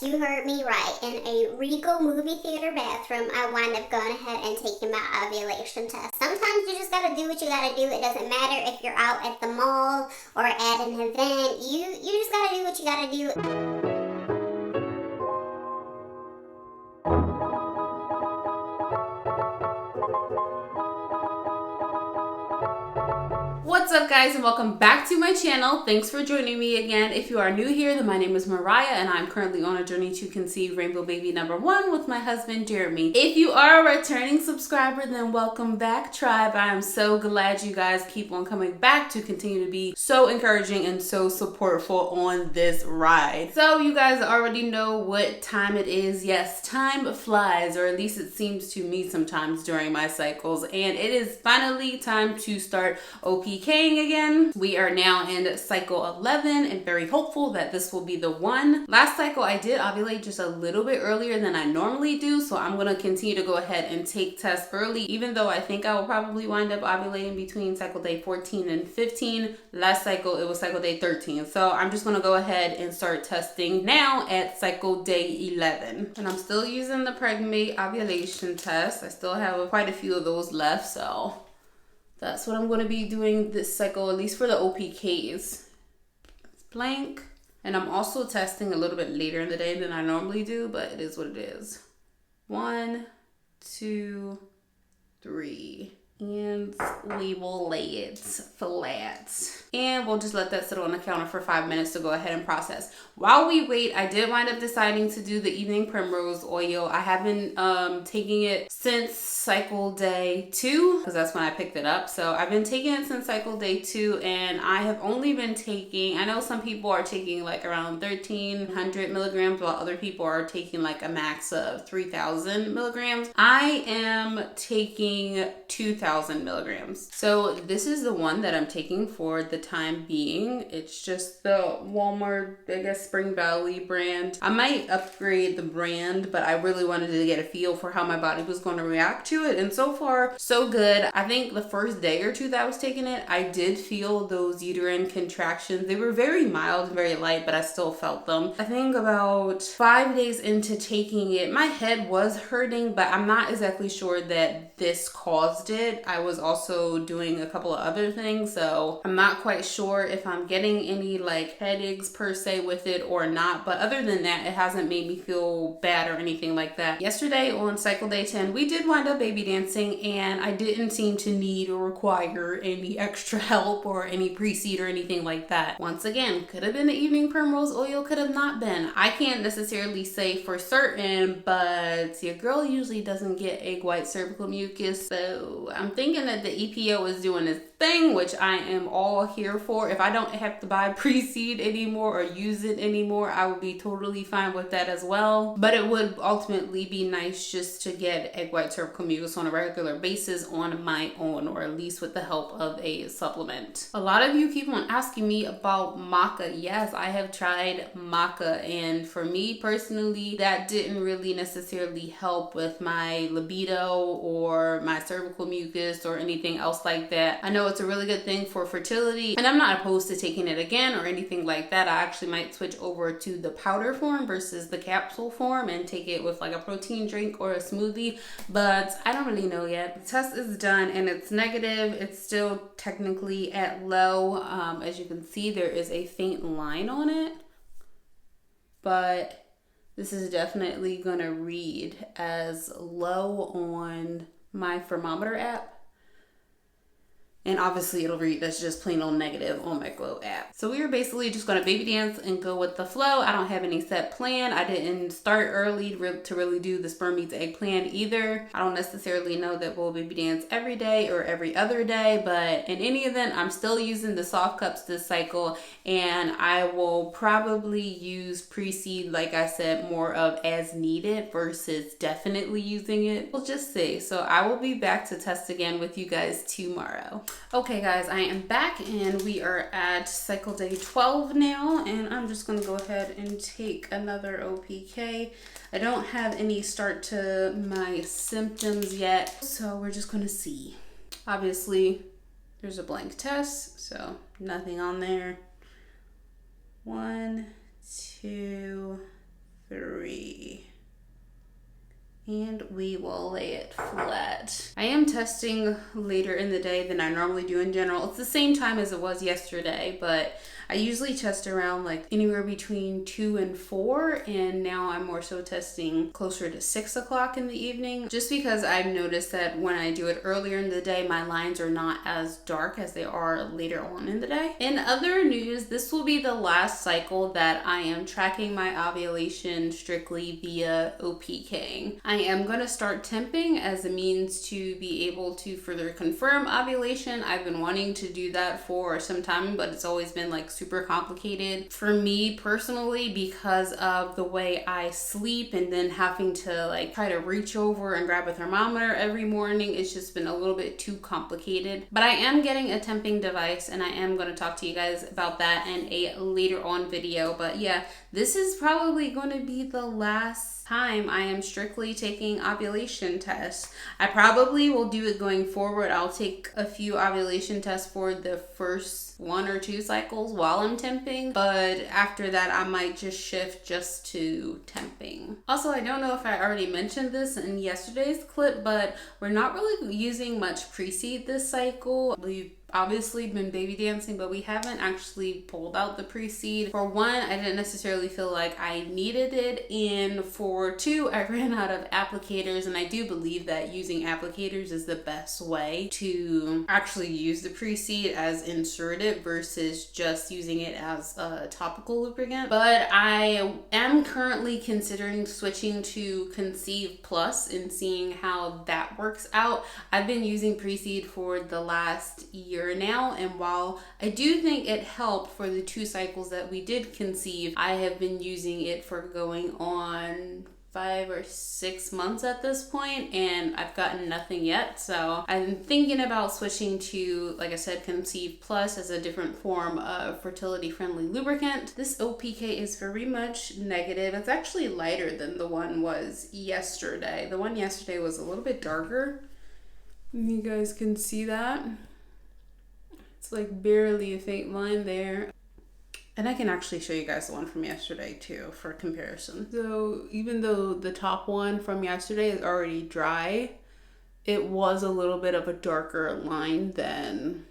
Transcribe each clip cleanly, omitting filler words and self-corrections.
Yes, you heard me right. In a Regal movie theater bathroom, I wind up going ahead and taking my ovulation test. Sometimes you just gotta do what you gotta do. It doesn't matter if you're out at the mall or at an event. You just gotta do what you gotta do. What's up guys, and welcome back to my channel. Thanks for joining me again. If you are new here, then my name is Mariah and I'm currently on a journey to conceive rainbow baby number 1 with my husband Jeremy. If you are a returning subscriber, then welcome back, tribe. I am so glad you guys keep on coming back to continue to be so encouraging and so supportful on this ride. So you guys already know what time it is. Yes, time flies, or at least it seems to me sometimes during my cycles, and it is finally time to start OPKing again. We are now in cycle 11 and very hopeful that this will be the one. Last cycle I did ovulate just a little bit earlier than I normally do, so I'm going to continue to go ahead and take tests early, even though I think I will probably wind up ovulating between cycle day 14 and 15. Last cycle it was cycle day 13, so I'm just going to go ahead and start testing now at cycle day 11. And I'm still using the Pregmate ovulation test. I still have quite a few of those left, so that's what I'm going to be doing this cycle, at least for the OPKs. It's blank. And I'm also testing a little bit later in the day than I normally do, but it is what it is. 1, 2, 3. And label Folate. And we'll just let that sit on the counter for 5 minutes to go ahead and process. While we wait, I did wind up deciding to do the evening primrose oil. I have been taking it since cycle day 2, because that's when I picked it up. So I've been taking it since cycle day 2, and I have only been taking, I know some people are taking like around 1,300 milligrams, while other people are taking like a max of 3,000 milligrams. I am taking 2,000 milligrams. So this is the one that I'm taking for the time being. It's just the Walmart, I guess, Spring Valley brand. I might upgrade the brand, but I really wanted to get a feel for how my body was going to react to it. And so far, so good. I think the first day or two that I was taking it, I did feel those uterine contractions. They were very mild and very light, but I still felt them. I think about 5 days into taking it, my head was hurting, but I'm not exactly sure that this caused it. I was also doing a couple of other things, so I'm not quite sure if I'm getting any like headaches per se with it or not, but other than that, it hasn't made me feel bad or anything like that. Yesterday on cycle day 10, we did wind up baby dancing, and I didn't seem to need or require any extra help or any pre-seed or anything like that. Once again, could have been the evening primrose oil, could have not been. I can't necessarily say for certain, but your girl usually doesn't get egg white cervical mucus, so I'm thinking that the EPO is doing its thing, which I am all here for. If I don't have to buy pre-seed anymore or use it anymore, I would be totally fine with that as well. But it would ultimately be nice just to get egg white cervical mucus on a regular basis on my own, or at least with the help of a supplement. A lot of you keep on asking me about maca. Yes, I have tried maca, and for me personally, that didn't really necessarily help with my libido or my cervical mucus or anything else like that. I know it's a really good thing for fertility, and I'm not opposed to taking it again or anything like that. I actually might switch over to the powder form versus the capsule form and take it with like a protein drink or a smoothie, but I don't really know yet. The test is done and it's negative. It's still technically at low. As you can see, there is a faint line on it, but this is definitely gonna read as low on my thermometer app. And obviously it'll read that's just plain old negative on my Glow app. So we were basically just gonna baby dance and go with the flow. I don't have any set plan. I didn't start early to really do the sperm meets egg plan either. I don't necessarily know that we'll baby dance every day or every other day, but in any event, I'm still using the soft cups this cycle, and I will probably use pre-seed, like I said, more of as needed versus definitely using it. We'll just see. So I will be back to test again with you guys tomorrow. Okay guys, I am back and we are at cycle day 12 now, and I'm just gonna go ahead and take another OPK. I don't have any start to my symptoms yet, so we're just gonna see. Obviously, there's a blank test, so nothing on there. 1, 2, 3. 3. And we will lay it flat. I am testing later in the day than I normally do in general. It's the same time as it was yesterday, but I usually test around like anywhere between 2 and 4, and now I'm more so testing closer to 6 o'clock in the evening, just because I've noticed that when I do it earlier in the day, my lines are not as dark as they are later on in the day. In other news, this will be the last cycle that I am tracking my ovulation strictly via OPK. I am going to start temping as a means to be able to further confirm ovulation. I've been wanting to do that for some time, but it's always been like super complicated for me personally because of the way I sleep, and then having to like try to reach over and grab a thermometer every morning. It's just been a little bit too complicated, but I am getting a temping device, and I am going to talk to you guys about that in a later on video. But yeah, this is probably going to be the last time I am strictly taking ovulation tests. I probably will do it going forward. I'll take a few ovulation tests for the first 1 or 2 cycles while I'm temping, but after that I might just shift just to temping. Also, I don't know if I already mentioned this in yesterday's clip, but we're not really using much pre-seed this cycle. We've obviously been baby dancing, but we haven't actually pulled out the pre-seed. For 1, I didn't necessarily feel like I needed it, and for 2, I ran out of applicators, and I do believe that using applicators is the best way to actually use the pre-seed as inserted versus just using it as a topical lubricant. But I am currently considering switching to Conceive Plus and seeing how that works out. I've been using pre-seed for the last year now, and while I do think it helped for the 2 cycles that we did conceive, I have been using it for going on 5 or 6 months at this point, and I've gotten nothing yet. So I'm thinking about switching to, like I said, Conceive Plus as a different form of fertility friendly lubricant. This OPK is very much negative. It's actually lighter than the one was yesterday. The one yesterday was a little bit darker. You guys can see that. It's like barely a faint line there. And I can actually show you guys the one from yesterday too for comparison. So even though the top one from yesterday is already dry, it was a little bit of a darker line than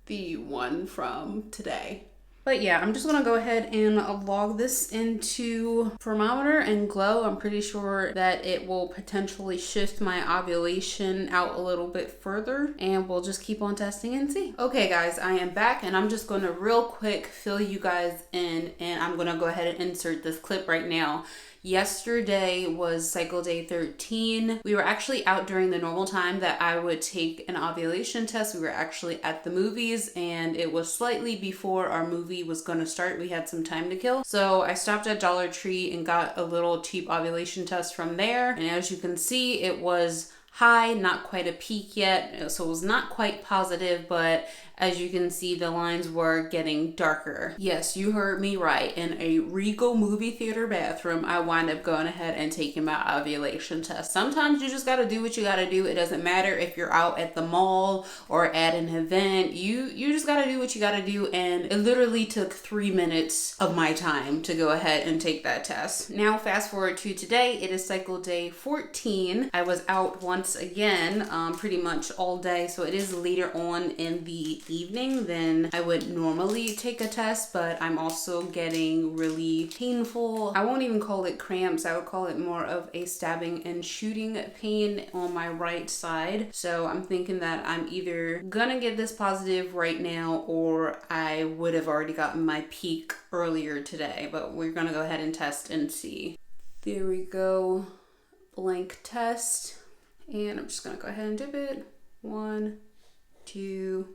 the one from today. But yeah, I'm just gonna go ahead and log this into thermometer and glow. I'm pretty sure that it will potentially shift my ovulation out a little bit further, and we'll just keep on testing and see. Okay guys, I am back, and I'm just gonna real quick fill you guys in, and I'm gonna go ahead and insert this clip right now. Yesterday was cycle day 13. We were actually out during the normal time that I would take an ovulation test. We were actually at the movies, and it was slightly before our movie was going to start. We had some time to kill. So I stopped at Dollar Tree and got a little cheap ovulation test from there. And as you can see, it was high, not quite a peak yet. So it was not quite positive, but as you can see, the lines were getting darker. Yes, you heard me right. In a Regal movie theater bathroom, I wind up going ahead and taking my ovulation test. Sometimes you just gotta do what you gotta do. It doesn't matter if you're out at the mall or at an event. You just gotta do what you gotta do, and it literally took 3 minutes of my time to go ahead and take that test. Now fast forward to today. It is cycle day 14. I was out once again, pretty much all day, so it is later on in the evening than I would normally take a test, but I'm also getting really painful. I won't even call it cramps. I would call it more of a stabbing and shooting pain on my right side. So I'm thinking that I'm either gonna get this positive right now, or I would have already gotten my peak earlier today, but we're gonna go ahead and test and see. There we go. Blank test. And I'm just gonna go ahead and dip it. 1, 2,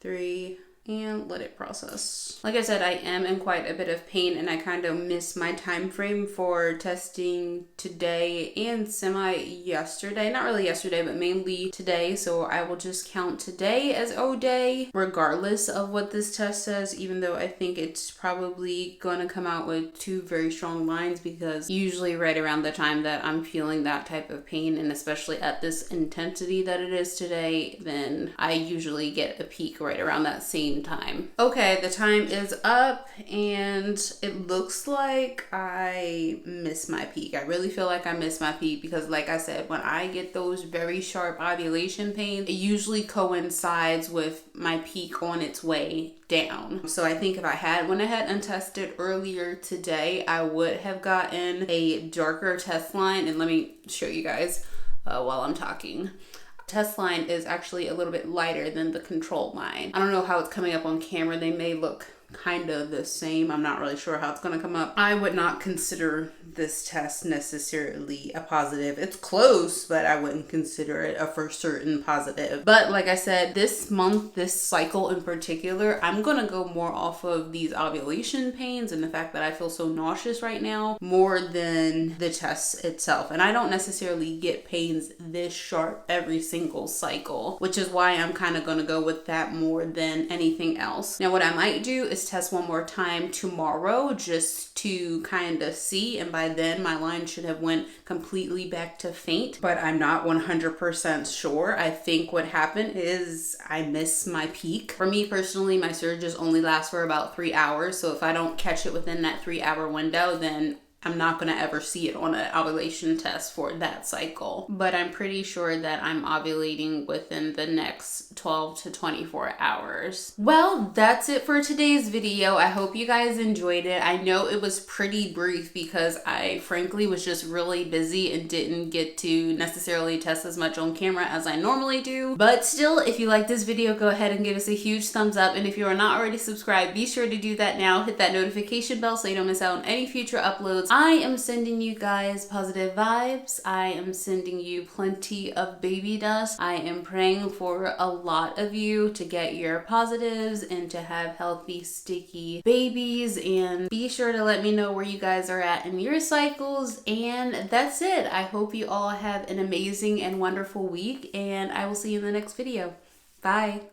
3, and let it process. Like I said, I am in quite a bit of pain, and I kind of missed my time frame for testing today and semi yesterday. Not really yesterday, but mainly today. So I will just count today as O day, regardless of what this test says, even though I think it's probably gonna come out with 2 very strong lines, because usually right around the time that I'm feeling that type of pain, and especially at this intensity that it is today, then I usually get a peak right around that same same time. Okay, the time is up and it looks like I missed my peak. I really feel like I missed my peak because like I said, when I get those very sharp ovulation pains, it usually coincides with my peak on its way down. So I think if I had went ahead and tested earlier today, I would have gotten a darker test line. And let me show you guys while I'm talking. Test line is actually a little bit lighter than the control line. I don't know how it's coming up on camera. They may look kind of the same. I'm not really sure how it's going to come up. I would not consider this test necessarily a positive. It's close, but I wouldn't consider it a for certain positive. But like I said, this month, this cycle in particular, I'm going to go more off of these ovulation pains and the fact that I feel so nauseous right now more than the test itself. And I don't necessarily get pains this sharp every single cycle, which is why I'm kind of going to go with that more than anything else. Now, what I might do is test one more time tomorrow just to kind of see, and by then my line should have went completely back to faint, but I'm not 100% sure. I think what happened is I missed my peak. For me personally, my surges only last for about 3 hours, so if I don't catch it within that 3-hour window, then I'm not going to ever see it on an ovulation test for that cycle. But I'm pretty sure that I'm ovulating within the next 12 to 24 hours. Well, that's it for today's video. I hope you guys enjoyed it. I know it was pretty brief because I frankly was just really busy and didn't get to necessarily test as much on camera as I normally do. But still, if you like this video, go ahead and give us a huge thumbs up. And if you are not already subscribed, be sure to do that now. Hit that notification bell so you don't miss out on any future uploads. I am sending you guys positive vibes. I am sending you plenty of baby dust. I am praying for a lot of you to get your positives and to have healthy, sticky babies. And be sure to let me know where you guys are at in your cycles. And that's it. I hope you all have an amazing and wonderful week. And I will see you in the next video. Bye.